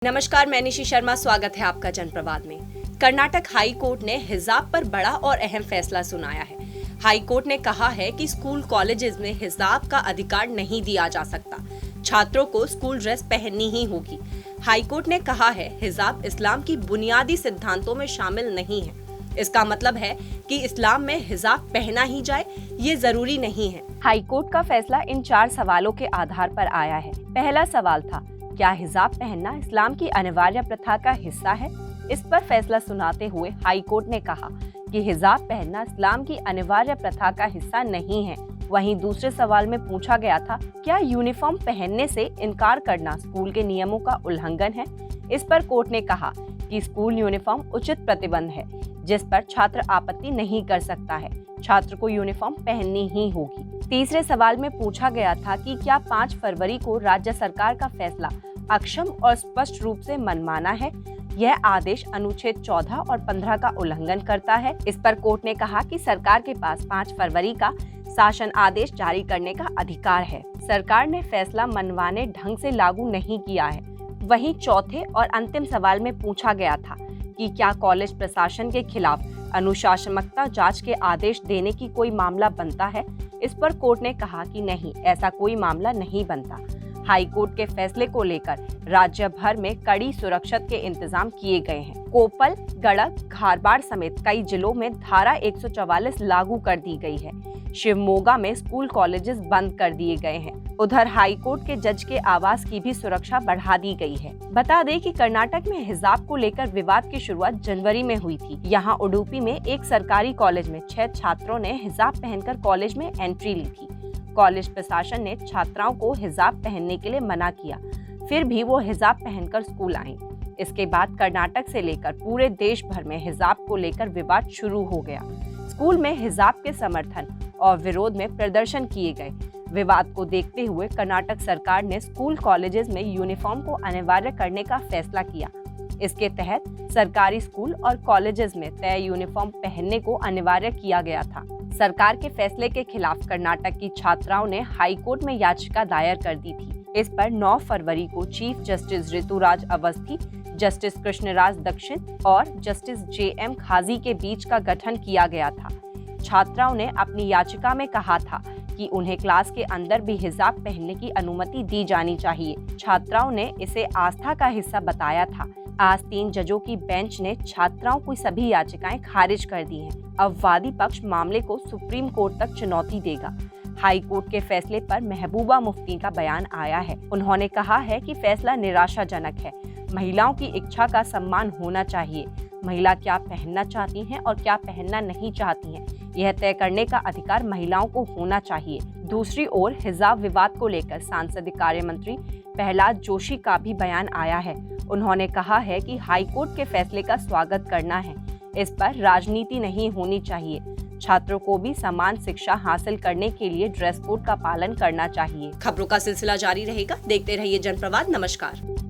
नमस्कार, मैं निशी शर्मा। स्वागत है आपका जनप्रवाद में। कर्नाटक हाई कोर्ट ने हिजाब पर बड़ा और अहम फैसला सुनाया है। हाई कोर्ट ने कहा है कि स्कूल कॉलेजेस में हिजाब का अधिकार नहीं दिया जा सकता। छात्रों को स्कूल ड्रेस पहननी ही होगी। हाई कोर्ट ने कहा है हिजाब इस्लाम की बुनियादी सिद्धांतों में शामिल नहीं है। इसका मतलब है कि इस्लाम में हिजाब पहना ही जाए, ये जरूरी नहीं है। हाई कोर्ट का फैसला इन 4 सवालों के आधार पर आया है। पहला सवाल था, क्या हिजाब पहनना इस्लाम की अनिवार्य प्रथा का हिस्सा है? इस पर फैसला सुनाते हुए हाई कोर्ट ने कहा कि हिजाब पहनना इस्लाम की अनिवार्य प्रथा का हिस्सा नहीं है। वहीं दूसरे सवाल में पूछा गया था, क्या यूनिफॉर्म पहनने से इनकार करना स्कूल के नियमों का उल्लंघन है? इस पर कोर्ट ने कहा कि स्कूल यूनिफॉर्म उचित प्रतिबंध है, जिस पर छात्र आपत्ति नहीं कर सकता है। छात्र को यूनिफॉर्म पहननी ही होगी। तीसरे सवाल में पूछा गया था कि क्या 5 फरवरी को राज्य सरकार का फैसला अक्षम और स्पष्ट रूप से मनमाना है? यह आदेश अनुच्छेद 14 और 15 का उल्लंघन करता है। इस पर कोर्ट ने कहा कि सरकार के पास 5 फरवरी का शासन आदेश जारी करने का अधिकार है। सरकार ने फैसला मनमाने ढंग से लागू नहीं किया है। वहीं चौथे और अंतिम सवाल में पूछा गया था कि क्या कॉलेज प्रशासन के खिलाफ अनुशासनात्मक जांच के आदेश देने की कोई मामला बनता है? इस पर कोर्ट ने कहा कि नहीं, ऐसा कोई मामला नहीं बनता। हाई कोर्ट के फैसले को लेकर राज्य भर में कड़ी सुरक्षा के इंतजाम किए गए हैं। कोपल, गढ़ग, धारवाड़ समेत कई जिलों में धारा 144 लागू कर दी गई है। शिवमोगा में स्कूल कॉलेजेस बंद कर दिए गए हैं। उधर हाई कोर्ट के जज के आवास की भी सुरक्षा बढ़ा दी गई है। बता दें कि कर्नाटक में हिजाब को लेकर विवाद की शुरुआत जनवरी में हुई थी। यहाँ उडुपी में एक सरकारी कॉलेज में 6 छात्रों ने हिजाब पहनकर कॉलेज में एंट्री ली थी। कॉलेज प्रशासन ने छात्राओं को हिजाब पहनने के लिए मना किया, फिर भी वो हिजाब पहनकर स्कूल आईं। इसके बाद कर्नाटक से लेकर पूरे देश भर में हिजाब को लेकर विवाद शुरू हो गया। स्कूल में हिजाब के समर्थन और विरोध में प्रदर्शन किए गए। विवाद को देखते हुए कर्नाटक सरकार ने स्कूल कॉलेजेस में यूनिफॉर्म को अनिवार्य करने का फैसला किया। इसके तहत सरकारी स्कूल और कॉलेजेस में तय यूनिफॉर्म पहनने को अनिवार्य किया गया था। सरकार के फैसले के खिलाफ कर्नाटक की छात्राओं ने हाई कोर्ट में याचिका दायर कर दी थी। इस पर 9 फरवरी को chief justice Rituraj Awasthi, justice Krishnaraj Dakshin और जस्टिस JM खाजी के बीच का गठन किया गया था। छात्राओं ने अपनी याचिका में कहा था कि उन्हें क्लास के अंदर भी हिजाब पहनने की अनुमति दी जानी चाहिए। छात्राओं ने इसे आस्था का हिस्सा बताया था। आज 3 जजों की बेंच ने छात्राओं की सभी याचिकाएं खारिज कर दी हैं। अब वादी पक्ष मामले को सुप्रीम कोर्ट तक चुनौती देगा। हाई कोर्ट के फैसले पर महबूबा मुफ्ती का बयान आया है। उन्होंने कहा है कि फैसला निराशाजनक है। महिलाओं की इच्छा का सम्मान होना चाहिए। महिला क्या पहनना चाहती हैं और क्या पहनना नहीं चाहती हैं, यह तय करने का अधिकार महिलाओं को होना चाहिए। दूसरी ओर हिजाब विवाद को लेकर सांसदीय कार्य मंत्री प्रहलाद जोशी का भी बयान आया है। उन्होंने कहा है कि हाई कोर्ट के फैसले का स्वागत करना है। इस पर राजनीति नहीं होनी चाहिए। छात्रों को भी समान शिक्षा हासिल करने के लिए ड्रेस कोड का पालन करना चाहिए। खबरों का सिलसिला जारी रहेगा। देखते रहिए जनप्रवाद। नमस्कार।